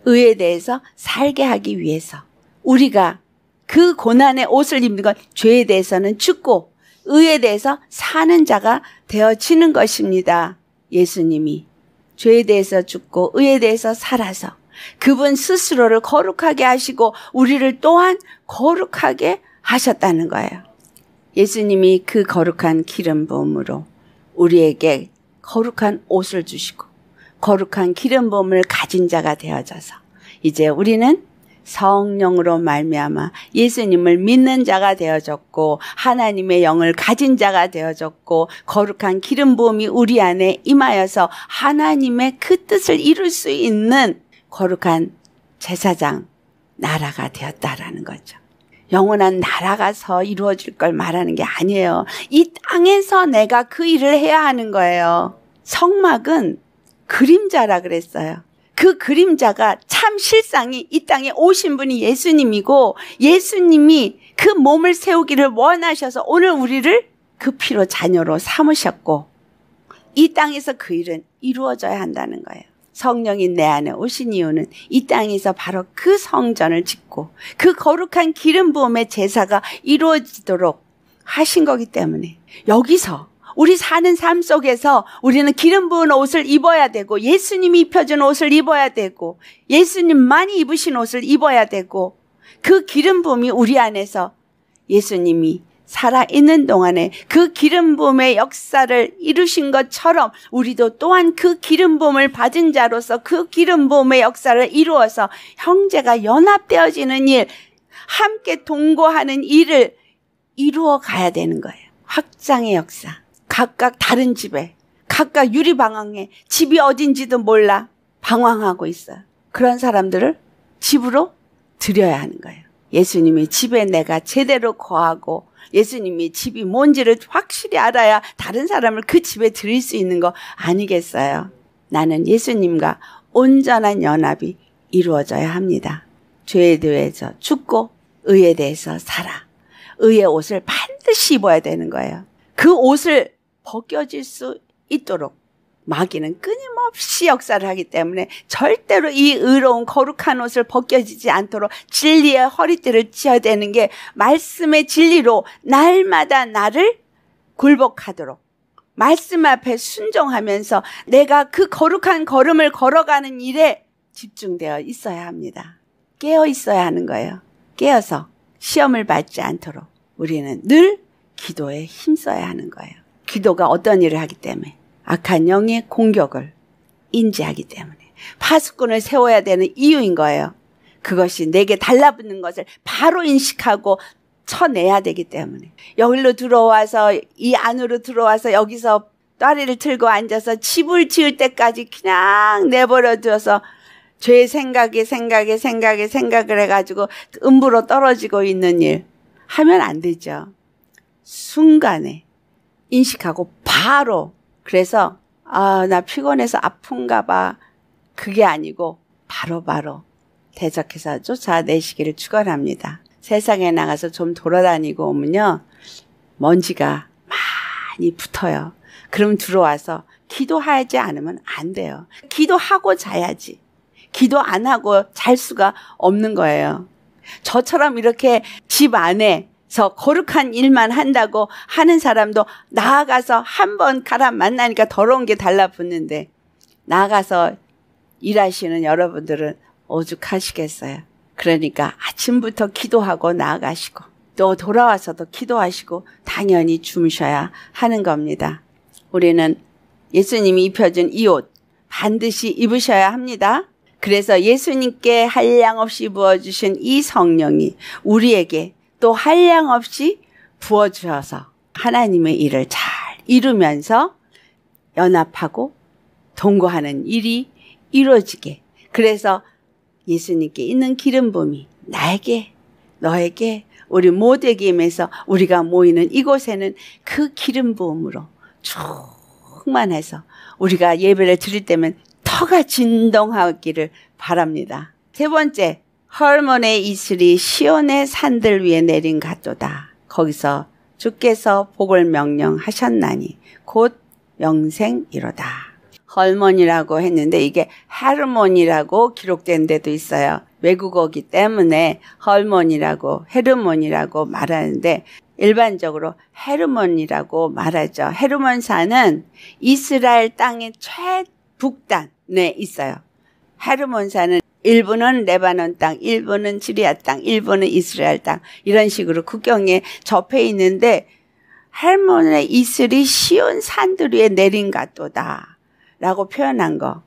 [SPEAKER 1] 의에 대해서 살게 하기 위해서. 우리가 그 고난의 옷을 입는 건 죄에 대해서는 죽고 의에 대해서 사는 자가 되어지는 것입니다. 예수님이 죄에 대해서 죽고 의에 대해서 살아서 그분 스스로를 거룩하게 하시고 우리를 또한 거룩하게 하셨다는 거예요. 예수님이 그 거룩한 기름 부음으로 우리에게 거룩한 옷을 주시고 거룩한 기름 부음을 가진 자가 되어져서 이제 우리는 성령으로 말미암아 예수님을 믿는 자가 되어졌고 하나님의 영을 가진 자가 되어졌고 거룩한 기름 부음이 우리 안에 임하여서 하나님의 그 뜻을 이룰 수 있는 거룩한 제사장 나라가 되었다라는 거죠. 영원한 나라가서 이루어질 걸 말하는 게 아니에요. 이 땅에서 내가 그 일을 해야 하는 거예요. 성막은 그림자라 그랬어요. 그 그림자가 참 실상이 이 땅에 오신 분이 예수님이고 예수님이 그 몸을 세우기를 원하셔서 오늘 우리를 그 피로 자녀로 삼으셨고 이 땅에서 그 일은 이루어져야 한다는 거예요. 성령이 내 안에 오신 이유는 이 땅에서 바로 그 성전을 짓고 그 거룩한 기름 부음의 제사가 이루어지도록 하신 거기 때문에 여기서 우리 사는 삶 속에서 우리는 기름 부은 옷을 입어야 되고 예수님이 입혀준 옷을 입어야 되고 예수님만이 입으신 옷을 입어야 되고 그 기름 부음이 우리 안에서 예수님이 살아있는 동안에 그 기름 부음의 역사를 이루신 것처럼 우리도 또한 그 기름 부음을 받은 자로서 그 기름 부음의 역사를 이루어서 형제가 연합되어지는 일, 함께 동거하는 일을 이루어 가야 되는 거예요. 확장의 역사. 각각 다른 집에, 각각 유리방황에 집이 어딘지도 몰라 방황하고 있어요. 그런 사람들을 집으로 들여야 하는 거예요. 예수님이 집에 내가 제대로 거하고 예수님이 집이 뭔지를 확실히 알아야 다른 사람을 그 집에 들일 수 있는 거 아니겠어요? 나는 예수님과 온전한 연합이 이루어져야 합니다. 죄에 대해서 죽고 의에 대해서 살아. 의의 옷을 반드시 입어야 되는 거예요. 그 옷을 벗겨질 수 있도록 마귀는 끊임없이 역사를 하기 때문에 절대로 이 의로운 거룩한 옷을 벗겨지지 않도록 진리의 허리띠를 찌어야 되는 게 말씀의 진리로 날마다 나를 굴복하도록 말씀 앞에 순종하면서 내가 그 거룩한 걸음을 걸어가는 일에 집중되어 있어야 합니다. 깨어 있어야 하는 거예요. 깨어서 시험을 받지 않도록 우리는 늘 기도에 힘써야 하는 거예요. 기도가 어떤 일을 하기 때문에 악한 영의 공격을 인지하기 때문에 파수꾼을 세워야 되는 이유인 거예요. 그것이 내게 달라붙는 것을 바로 인식하고 쳐내야 되기 때문에 여기로 들어와서 이 안으로 들어와서 여기서 다리를 틀고 앉아서 집을 지을 때까지 그냥 내버려둬서 죄의 생각을 해가지고 음부로 떨어지고 있는 일 하면 안 되죠. 순간에 인식하고 바로 그래서 나 피곤해서 아픈가 봐. 그게 아니고 바로바로 대적해서 쫓아내시기를 축원합니다. 세상에 나가서 좀 돌아다니고 오면요. 먼지가 많이 붙어요. 그럼 들어와서 기도하지 않으면 안 돼요. 기도하고 자야지. 기도 안 하고 잘 수가 없는 거예요. 저처럼 이렇게 집 안에서 거룩한 일만 한다고 하는 사람도 나아가서 한번 가라 만나니까 더러운 게 달라붙는데 나아가서 일하시는 여러분들은 오죽하시겠어요. 그러니까 아침부터 기도하고 나아가시고 또 돌아와서도 기도하시고 당연히 주무셔야 하는 겁니다. 우리는 예수님이 입혀준 이 옷 반드시 입으셔야 합니다. 그래서 예수님께 한량없이 부어주신 이 성령이 우리에게 또 한량없이 부어주셔서 하나님의 일을 잘 이루면서 연합하고 동거하는 일이 이루어지게. 그래서 예수님께 있는 기름 부음이 나에게, 너에게, 우리 모두에게 임해서 우리가 모이는 이곳에는 그 기름 부음으로 충만해서 우리가 예배를 드릴 때면 터가 진동하기를 바랍니다. 세 번째, 헐몬의 이슬이 시온의 산들 위에 내린 같도다. 거기서 주께서 복을 명령하셨나니 곧 영생이로다. 헐몬이라고 했는데 이게 헤르몬이라고 기록된 데도 있어요. 외국어기 때문에 헐몬이라고 헤르몬이라고 말하는데 일반적으로 헤르몬이라고 말하죠. 헤르몬산은 이스라엘 땅의 최북단에 있어요. 헤르몬산은 일부는 레바논 땅, 일부는 시리아 땅, 일부는 이스라엘 땅 이런 식으로 국경에 접해 있는데 헐몬의 이슬이 시온 산들 위에 내린 같도다 라고 표현한 거.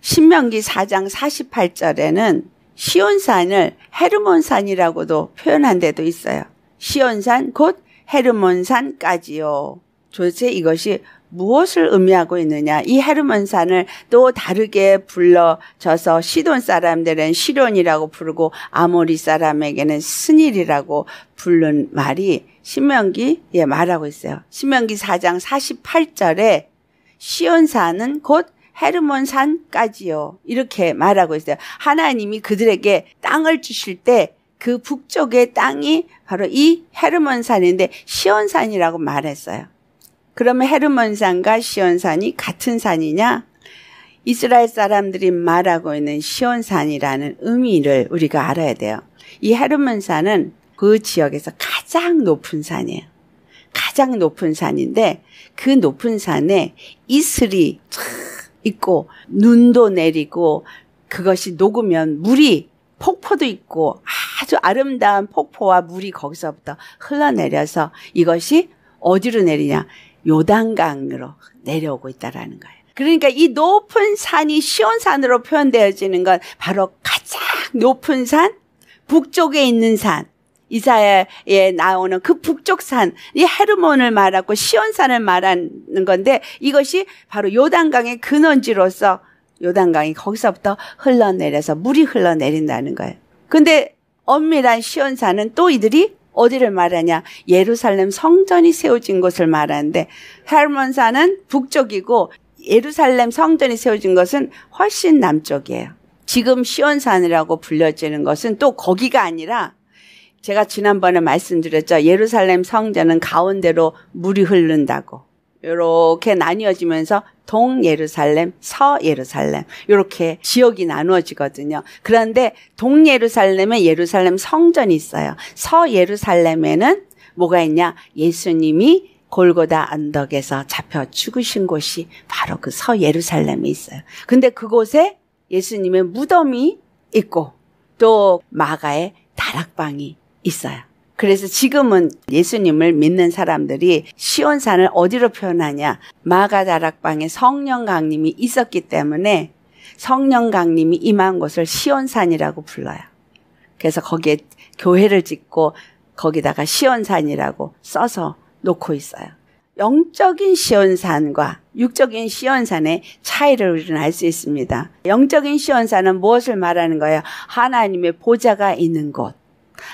[SPEAKER 1] 신명기 4장 48절에는 시온산을 헤르몬산이라고도 표현한 데도 있어요. 시온산 곧 헤르몬산까지요. 도대체 이것이 무엇을 의미하고 있느냐. 이 헤르몬산을 또 다르게 불러져서 시돈 사람들은 시론이라고 부르고 아모리 사람에게는 스닐이라고 부른 말이 신명기에 말하고 있어요. 신명기 4장 48절에 시온산은 곧 헤르몬산까지요. 이렇게 말하고 있어요. 하나님이 그들에게 땅을 주실 때 그 북쪽의 땅이 바로 이 헤르몬산인데 시온산이라고 말했어요. 그러면 헤르몬산과 시온산이 같은 산이냐? 이스라엘 사람들이 말하고 있는 시온산이라는 의미를 우리가 알아야 돼요. 이 헤르몬산은 그 지역에서 가장 높은 산이에요. 가장 높은 산인데 그 높은 산에 이슬이 있고 눈도 내리고 그것이 녹으면 물이 폭포도 있고 아주 아름다운 폭포와 물이 거기서부터 흘러내려서 이것이 어디로 내리냐? 요단강으로 내려오고 있다라는 거예요. 그러니까 이 높은 산이 시온산으로 표현되어지는 건 바로 가장 높은 산, 북쪽에 있는 산, 이사야에 나오는 그 북쪽 산, 이 헤르몬을 말하고 시온산을 말하는 건데 이것이 바로 요단강의 근원지로서 요단강이 거기서부터 흘러내려서 물이 흘러내린다는 거예요. 근데 엄밀한 시온산은 또 이들이 어디를 말하냐? 예루살렘 성전이 세워진 곳을 말하는데 헤르몬산은 북쪽이고 예루살렘 성전이 세워진 것은 훨씬 남쪽이에요. 지금 시온산이라고 불려지는 것은 또 거기가 아니라 제가 지난번에 말씀드렸죠. 예루살렘 성전은 가운데로 물이 흐른다고. 이렇게 나뉘어지면서 동예루살렘, 서예루살렘 이렇게 지역이 나누어지거든요. 그런데 동예루살렘에 예루살렘 성전이 있어요. 서예루살렘에는 뭐가 있냐? 예수님이 골고다 언덕에서 잡혀 죽으신 곳이 바로 그 서예루살렘에 있어요. 근데 그곳에 예수님의 무덤이 있고 또 마가의 다락방이 있어요. 그래서 지금은 예수님을 믿는 사람들이 시온산을 어디로 표현하냐? 마가 다락방에 성령 강림이 있었기 때문에 성령 강림이 임한 곳을 시온산이라고 불러요. 그래서 거기에 교회를 짓고 거기다가 시온산이라고 써서 놓고 있어요. 영적인 시온산과 육적인 시온산의 차이를 우리는 알 수 있습니다. 영적인 시온산은 무엇을 말하는 거예요? 하나님의 보좌가 있는 곳.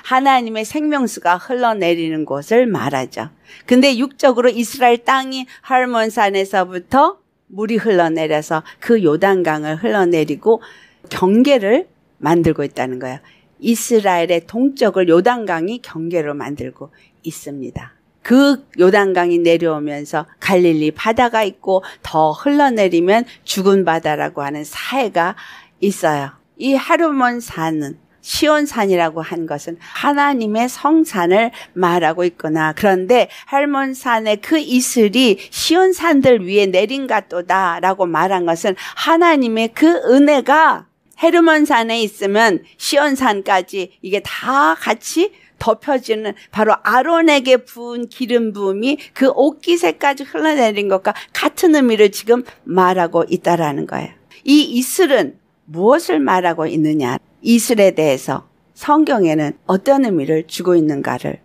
[SPEAKER 1] 하나님의 생명수가 흘러내리는 곳을 말하죠. 근데 육적으로 이스라엘 땅이 헐몬산에서부터 물이 흘러내려서 그 요단강을 흘러내리고 경계를 만들고 있다는 거예요. 이스라엘의 동쪽을 요단강이 경계로 만들고 있습니다. 그 요단강이 내려오면서 갈릴리 바다가 있고 더 흘러내리면 죽은 바다라고 하는 사해가 있어요. 이 헤르몬산은 시온산이라고 한 것은 하나님의 성산을 말하고 있구나. 그런데 헤르몬산의 그 이슬이 시온산들 위에 내린 같도다 라고 말한 것은 하나님의 그 은혜가 헤르몬산에 있으면 시온산까지 이게 다 같이 덮여지는 바로 아론에게 부은 기름 부음이 그 옷깃에까지 흘러내린 것과 같은 의미를 지금 말하고 있다라는 거예요. 이 이슬은 무엇을 말하고 있느냐? 이슬에 대해서 성경에는 어떤 의미를 주고 있는가를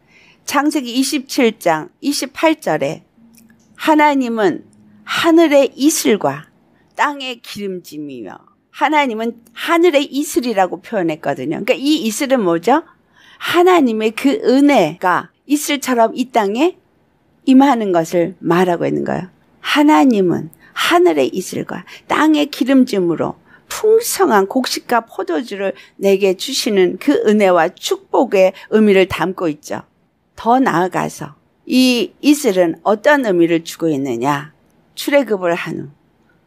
[SPEAKER 1] 창세기 27장 28절에 하나님은 하늘의 이슬과 땅의 기름짐이며, 하나님은 하늘의 이슬이라고 표현했거든요. 그러니까 이 이슬은 뭐죠? 하나님의 그 은혜가 이슬처럼 이 땅에 임하는 것을 말하고 있는 거예요. 하나님은 하늘의 이슬과 땅의 기름짐으로 풍성한 곡식과 포도주를 내게 주시는 그 은혜와 축복의 의미를 담고 있죠. 더 나아가서 이 이슬은 어떤 의미를 주고 있느냐? 출애굽을 한 후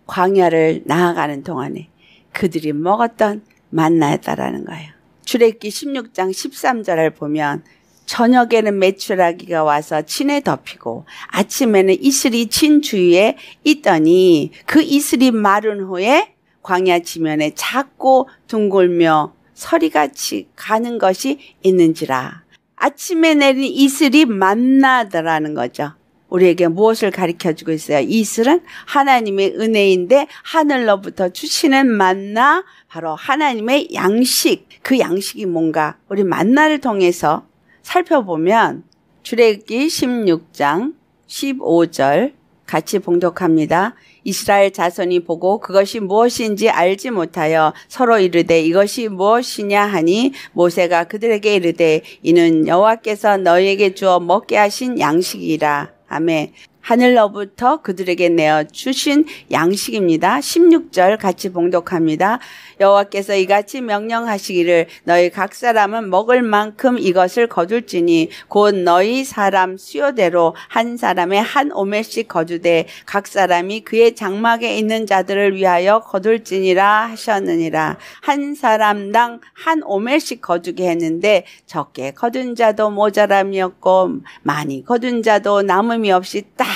[SPEAKER 1] 광야를 나아가는 동안에 그들이 먹었던 만나였다라는 거예요. 출애굽기 16장 13절을 보면 저녁에는 메추라기가 와서 진에 덮이고 아침에는 이슬이 진 주위에 있더니 그 이슬이 마른 후에 광야 지면에 작고 둥글며 서리같이 가는 것이 있는지라. 아침에 내린 이슬이 만나더라는 거죠. 우리에게 무엇을 가르쳐주고 있어요? 이슬은 하나님의 은혜인데 하늘로부터 주시는 만나, 바로 하나님의 양식. 그 양식이 뭔가 우리 만나를 통해서 살펴보면 출애굽기 16장 15절 같이 봉독합니다. 이스라엘 자손이 보고 그것이 무엇인지 알지 못하여 서로 이르되 이것이 무엇이냐 하니 모세가 그들에게 이르되 이는 여호와께서 너희에게 주어 먹게 하신 양식이라. 아멘. 하늘로부터 그들에게 내어 주신 양식입니다. 16절 같이 봉독합니다. 여호와께서 이같이 명령하시기를 너희 각 사람은 먹을 만큼 이것을 거둘지니 곧 너희 사람 수요대로 한 사람에 한 오멜씩 거두되 각 사람이 그의 장막에 있는 자들을 위하여 거둘지니라 하셨느니라. 한 사람당 한 오멜씩 거두게 했는데 적게 거둔 자도 모자람이었고 많이 거둔 자도 남음이 없이 딱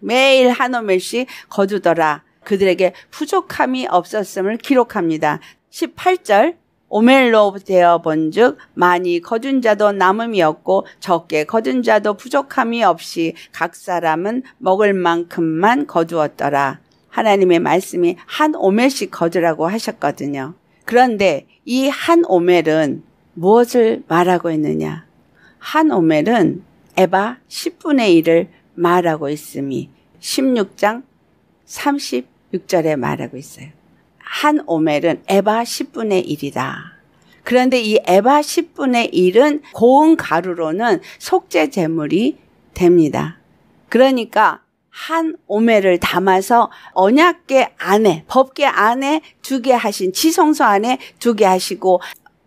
[SPEAKER 1] 매일 한 오멜씩 거두더라. 그들에게 부족함이 없었음을 기록합니다. 18절 오멜로 되어 본즉 많이 거둔 자도 남음이 없고 적게 거둔 자도 부족함이 없이 각 사람은 먹을 만큼만 거두었더라. 하나님의 말씀이 한 오멜씩 거두라고 하셨거든요. 그런데 이 한 오멜은 무엇을 말하고 있느냐? 한 오멜은 에바 10분의 1을 말하고 있음이 16장 36절에 말하고 있어요. 한 오멜은 에바 10분의 1이다. 그런데 이 에바 10분의 1은 고운 가루로는 속죄 제물이 됩니다. 그러니까 한 오멜을 담아서 언약궤 안에, 법궤 안에 두게 하신, 지성소 안에 두게 하시고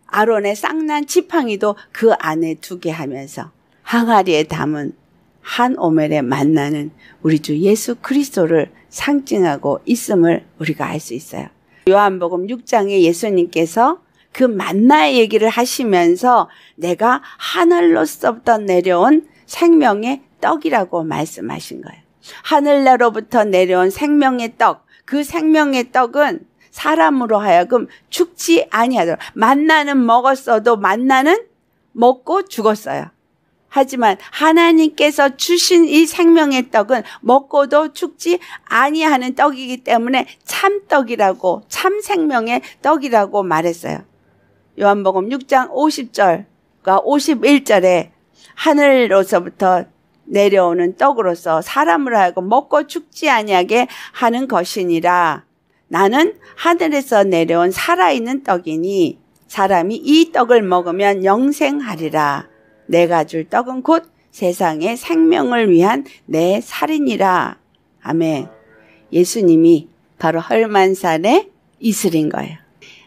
[SPEAKER 1] 아론의 쌍난 지팡이도 그 안에 두게 하면서 항아리에 담은 한 오멜의 만나는 우리 주 예수 그리스도를 상징하고 있음을 우리가 알 수 있어요. 요한복음 6장에 예수님께서 그 만나의 얘기를 하시면서 내가 하늘로서부터 내려온 생명의 떡이라고 말씀하신 거예요. 하늘로부터 내려온 생명의 떡, 그 생명의 떡은 사람으로 하여금 죽지 아니하도록. 만나는 먹었어도 만나는 먹고 죽었어요. 하지만 하나님께서 주신 이 생명의 떡은 먹고도 죽지 아니하는 떡이기 때문에 참떡이라고, 참 생명의 떡이라고 말했어요. 요한복음 6장 50절과 51절에 하늘로서부터 내려오는 떡으로서 사람을 하여금 먹고 죽지 아니하게 하는 것이니라. 나는 하늘에서 내려온 살아있는 떡이니 사람이 이 떡을 먹으면 영생하리라. 내가 줄 떡은 곧 세상의 생명을 위한 내 살이니라. 아멘. 예수님이 바로 헐만산의 이슬인 거예요.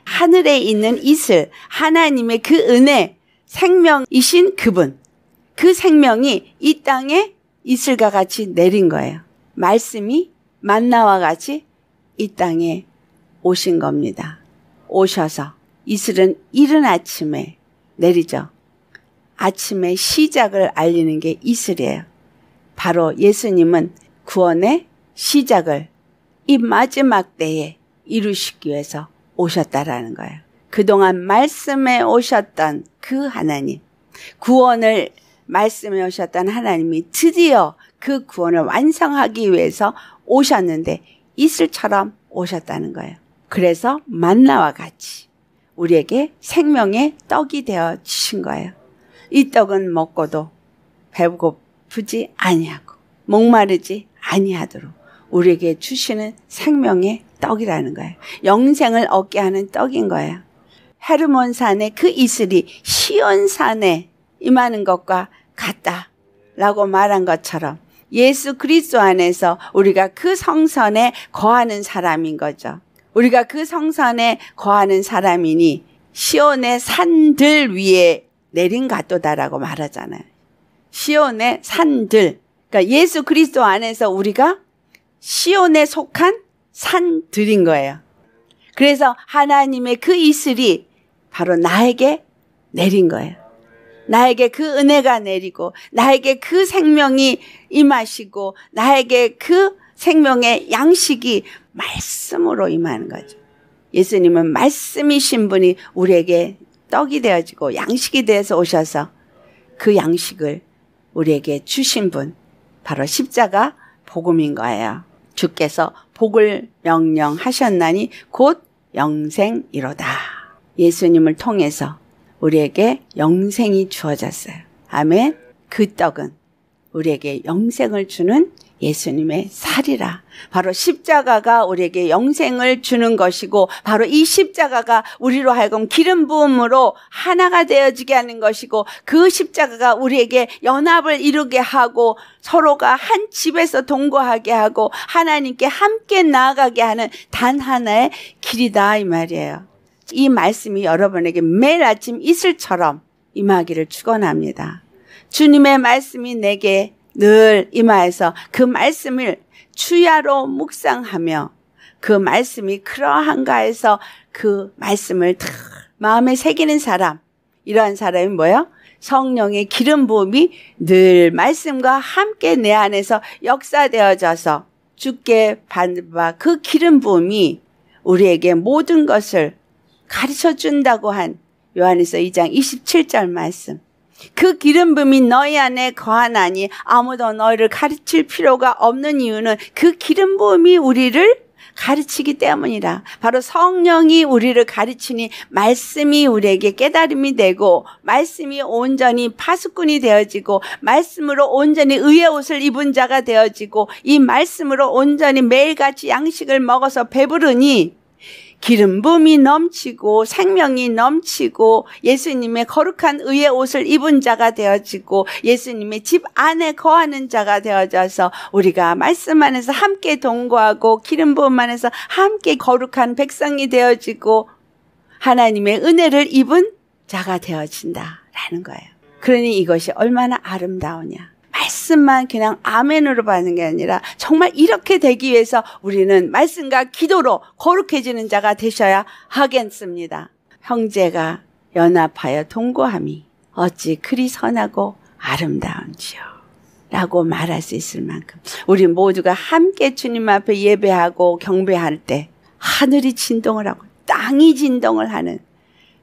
[SPEAKER 1] 하늘에 있는 이슬, 하나님의 그 은혜, 생명이신 그분, 그 생명이 이 땅에 이슬과 같이 내린 거예요. 말씀이 만나와 같이 이 땅에 오신 겁니다. 오셔서 이슬은 이른 아침에 내리죠. 아침의 시작을 알리는 게 이슬이에요. 바로 예수님은 구원의 시작을 이 마지막 때에 이루시기 위해서 오셨다라는 거예요. 그동안 말씀에 오셨던 그 하나님, 구원을 말씀에 오셨던 하나님이 드디어 그 구원을 완성하기 위해서 오셨는데 이슬처럼 오셨다는 거예요. 그래서 만나와 같이 우리에게 생명의 떡이 되어 주신 거예요. 이 떡은 먹고도 배고프지 아니하고 목마르지 아니하도록 우리에게 주시는 생명의 떡이라는 거예요. 영생을 얻게 하는 떡인 거예요. 헤르몬산의 그 이슬이 시온산에 임하는 것과 같다라고 말한 것처럼 예수 그리스도 안에서 우리가 그 성선에 거하는 사람인 거죠. 우리가 그 성선에 거하는 사람이니 시온의 산들 위에 내린 가도다라고 말하잖아요. 시온의 산들. 그러니까 예수 그리스도 안에서 우리가 시온에 속한 산들인 거예요. 그래서 하나님의 그 이슬이 바로 나에게 내린 거예요. 나에게 그 은혜가 내리고 나에게 그 생명이 임하시고 나에게 그 생명의 양식이 말씀으로 임하는 거죠. 예수님은 말씀이신 분이 우리에게 떡이 되어지고 양식이 되어서 오셔서 그 양식을 우리에게 주신 분, 바로 십자가 복음인 거예요. 주께서 복을 명령하셨나니 곧 영생이로다. 예수님을 통해서 우리에게 영생이 주어졌어요. 아멘. 그 떡은 우리에게 영생을 주는 예수님의 살이라. 바로 십자가가 우리에게 영생을 주는 것이고 바로 이 십자가가 우리로 하여금 기름 부음으로 하나가 되어지게 하는 것이고 그 십자가가 우리에게 연합을 이루게 하고 서로가 한 집에서 동거하게 하고 하나님께 함께 나아가게 하는 단 하나의 길이다 이 말이에요. 이 말씀이 여러분에게 매일 아침 이슬처럼 임하기를 축원합니다. 주님의 말씀이 내게 늘 임하여서 그 말씀을 주야로 묵상하며 그 말씀이 그러한가 해서 그 말씀을 다 마음에 새기는 사람, 이러한 사람이 뭐예요? 성령의 기름 부음이 늘 말씀과 함께 내 안에서 역사되어져서 주께 받는 바 그 기름 부음이 우리에게 모든 것을 가르쳐 준다고 한 요한일서 2장 27절 말씀. 그 기름 부음이 너희 안에 거하나니 아무도 너희를 가르칠 필요가 없는 이유는 그 기름 부음이 우리를 가르치기 때문이라. 바로 성령이 우리를 가르치니 말씀이 우리에게 깨달음이 되고 말씀이 온전히 파수꾼이 되어지고 말씀으로 온전히 의의 옷을 입은 자가 되어지고 이 말씀으로 온전히 매일같이 양식을 먹어서 배부르니 기름 부음이 넘치고 생명이 넘치고 예수님의 거룩한 의의 옷을 입은 자가 되어지고 예수님의 집 안에 거하는 자가 되어져서 우리가 말씀 안에서 함께 동거하고 기름 부음 안에서 함께 거룩한 백성이 되어지고 하나님의 은혜를 입은 자가 되어진다라는 거예요. 그러니 이것이 얼마나 아름다우냐. 말씀만 그냥 아멘으로 받는 게 아니라 정말 이렇게 되기 위해서 우리는 말씀과 기도로 거룩해지는 자가 되셔야 하겠습니다. 형제가 연합하여 동거함이 어찌 그리 선하고 아름다운지요 라고 말할 수 있을 만큼 우리 모두가 함께 주님 앞에 예배하고 경배할 때 하늘이 진동을 하고 땅이 진동을 하는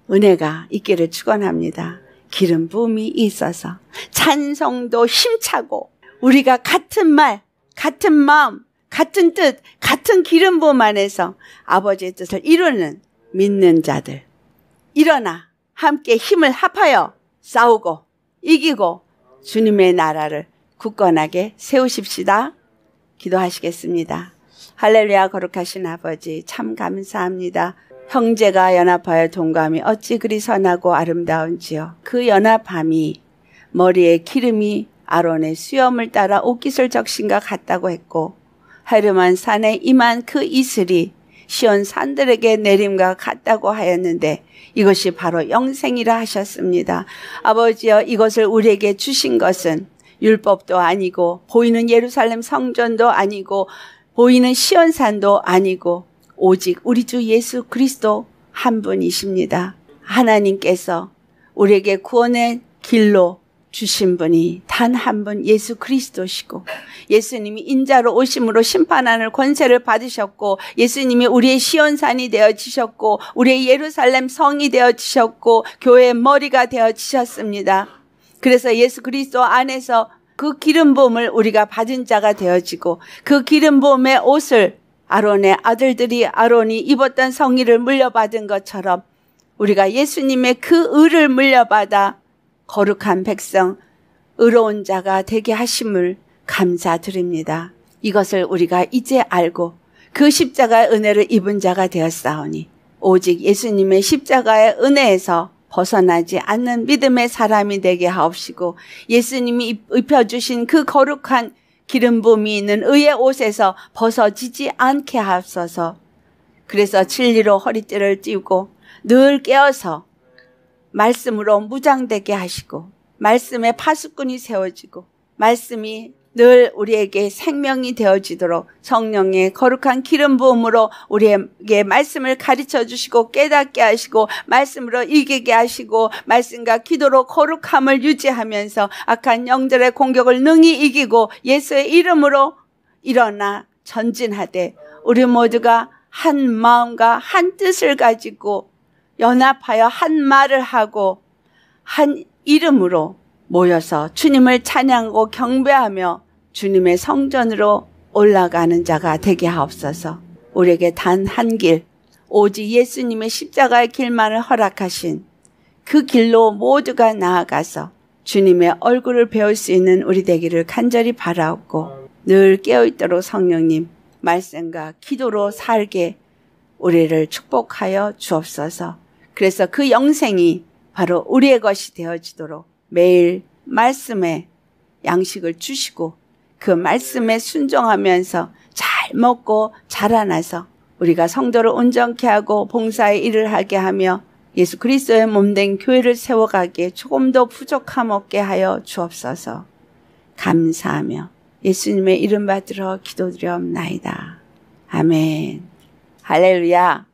[SPEAKER 1] 은혜가 있기를 축원합니다. 기름 부음이 있어서 찬송도 힘차고 우리가 같은 말, 같은 마음, 같은 뜻, 같은 기름 부음 안에서 아버지의 뜻을 이루는 믿는 자들 일어나 함께 힘을 합하여 싸우고 이기고 주님의 나라를 굳건하게 세우십시다. 기도하시겠습니다. 할렐루야. 거룩하신 아버지 참 감사합니다. 형제가 연합하여 동거함이 어찌 그리 선하고 아름다운지요. 그 연합함이 머리에 기름이 아론의 수염을 따라 옷깃을 적신과 같다고 했고 헤르몬 산에 임한 그 이슬이 시온 산들에게 내림과 같다고 하였는데 이것이 바로 영생이라 하셨습니다. 아버지여 이것을 우리에게 주신 것은 율법도 아니고 보이는 예루살렘 성전도 아니고 보이는 시온산도 아니고 오직 우리 주 예수 그리스도 한 분이십니다. 하나님께서 우리에게 구원의 길로 주신 분이 단 한 분 예수 그리스도시고 예수님이 인자로 오심으로 심판하는 권세를 받으셨고 예수님이 우리의 시온산이 되어지셨고 우리의 예루살렘 성이 되어지셨고 교회의 머리가 되어지셨습니다. 그래서 예수 그리스도 안에서 그 기름 부음을 우리가 받은 자가 되어지고 그 기름 부음의 옷을 아론의 아들들이 아론이 입었던 성의를 물려받은 것처럼 우리가 예수님의 그 의를 물려받아 거룩한 백성, 의로운 자가 되게 하심을 감사드립니다. 이것을 우리가 이제 알고 그 십자가의 은혜를 입은 자가 되었사오니 오직 예수님의 십자가의 은혜에서 벗어나지 않는 믿음의 사람이 되게 하옵시고 예수님이 입혀주신 그 거룩한 기름 부음이 있는 의의 옷에서 벗어지지 않게 하옵소서. 그래서 진리로 허리띠를 띠고 늘 깨어서 말씀으로 무장되게 하시고 말씀의 파수꾼이 세워지고 말씀이 늘 우리에게 생명이 되어지도록 성령의 거룩한 기름 부음으로 우리에게 말씀을 가르쳐 주시고 깨닫게 하시고 말씀으로 이기게 하시고 말씀과 기도로 거룩함을 유지하면서 악한 영들의 공격을 능히 이기고 예수의 이름으로 일어나 전진하되 우리 모두가 한 마음과 한 뜻을 가지고 연합하여 한 말을 하고 한 이름으로 모여서 주님을 찬양하고 경배하며 주님의 성전으로 올라가는 자가 되게 하옵소서. 우리에게 단 한 길, 오직 예수님의 십자가의 길만을 허락하신 그 길로 모두가 나아가서 주님의 얼굴을 배울 수 있는 우리 되기를 간절히 바라옵고 늘 깨어있도록 성령님 말씀과 기도로 살게 우리를 축복하여 주옵소서. 그래서 그 영생이 바로 우리의 것이 되어지도록 매일 말씀에 양식을 주시고 그 말씀에 순종하면서 잘 먹고 자라나서 우리가 성도를 온전케 하고 봉사의 일을 하게 하며 예수 그리스도의 몸된 교회를 세워가기에 조금 더 부족함 없게 하여 주옵소서. 감사하며 예수님의 이름 받들어 기도드려옵나이다. 아멘. 할렐루야.